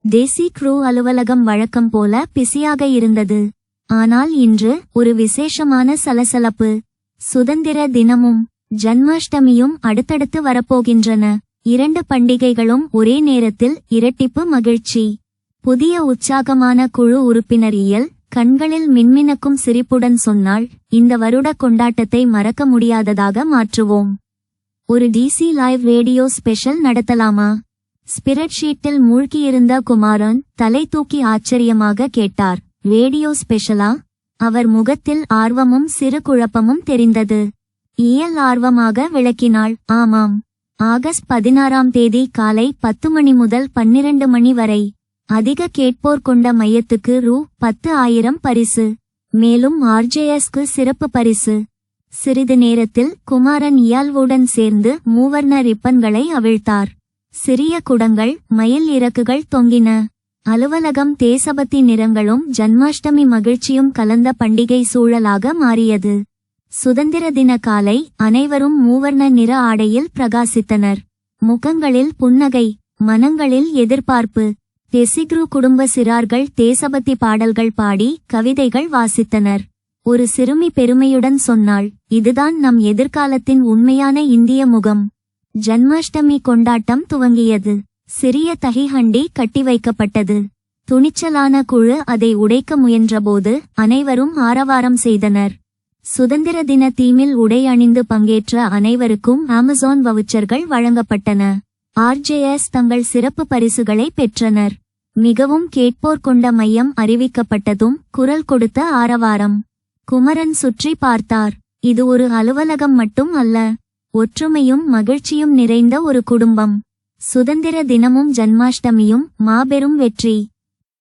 தேசி crew அலுவலகம் வழக்கம் போல பிஸியாக இருந்தது. ஆனால் இன்று ஒரு விசேஷமான சலசலப்பு. சுதந்திர தினமும் ஜன்மாஷ்டமியும் அடுத்தடுத்து வரப்போகின்றன. 2 பண்டிகைகளும் ஒரே நேரத்தில் இரட்டிப்பு மகிழ்ச்சி. புதிய உற்சாகமான குழு உறுப்பினர் இயல் கண்களில் மின்மினக்கும் சிரிப்புடன் சொன்னாள், இந்த வருட கொண்டாட்டத்தை மறக்க முடியாததாக மாற்றுவோம். ஒரு டிசி லைவ் ரேடியோ ஸ்பெஷல் நடத்தலாமா? ஸ்பிரிட்ஷீட்டில் மூழ்கியிருந்த குமாரன் தலை தூக்கி ஆச்சரியமாக கேட்டார். ரேடியோ ஸ்பெஷலா? அவர் முகத்தில் ஆர்வமும் சிறு குழப்பமும் தெரிந்தது. இயல் ஆர்வமாக விளக்கினாள், ஆமாம். ஆகஸ்ட் 16ஆம் தேதி காலை 10 மணி முதல் 12 மணி வரை. அதிக கேட்போர் கொண்ட மையத்துக்கு ரூ. 10,000 பரிசு. மேலும் ஆர்ஜேஎஸ்க்கு சிறப்பு பரிசு. சிறிது நேரத்தில் குமாரன் இயால்வுடன் சேர்ந்து மூவர்ண ரிப்பன்களை அவிழ்த்தார். சிறிய குடங்கள், மயில் இறக்குகள் தொங்கின. அலுவலகம் தேசபக்தி நிறங்களும் ஜன்மாஷ்டமி மகிழ்ச்சியும் கலந்த பண்டிகை சூழலாக மாறியது. சுதந்திர தின காலை அனைவரும் மூவர்ண நிற ஆடையில் பிரகாசித்தனர். முகங்களில் புன்னகை, மனங்களில் எதிர்பார்ப்பு. தெசிக்ரு குடும்ப சிறார்கள் தேசபக்தி பாடல்கள் பாடி கவிதைகள் வாசித்தனர். ஒரு சிறுமி பெருமையுடன் சொன்னாள், இதுதான் நம் எதிர்காலத்தின் உண்மையான இந்திய முகம். ஜன்மாஷ்டமி கொண்டாட்டம் துவங்கியது. சிறிய தகிஹண்டி கட்டி வைக்கப்பட்டது. துணிச்சலான குழு அதை உடைக்க முயன்றபோது அனைவரும் ஆரவாரம் செய்தனர். சுதந்திர தின தீமில் உடை அணிந்து பங்கேற்ற அனைவருக்கும் அமேசான் வவுச்சர்கள் வழங்கப்பட்டன. ஆர்ஜேஎஸ் தங்கள் சிறப்பு பரிசுகளை பெற்றனர். மிகவும் கேட்போர் கொண்ட மையம் அறிவிக்கப்பட்டதும் குரல் கொடுத்த ஆரவாரம். குமரன் சுற்றி பார்த்தார். இது ஒரு அலுவலகம் மட்டும் அல்ல, ஒற்றுமையும் மகிழ்ச்சியும் நிறைந்த ஒரு குடும்பம். சுதந்திர தினமும் ஜன்மாஷ்டமியும் மாபெரும் வெற்றி.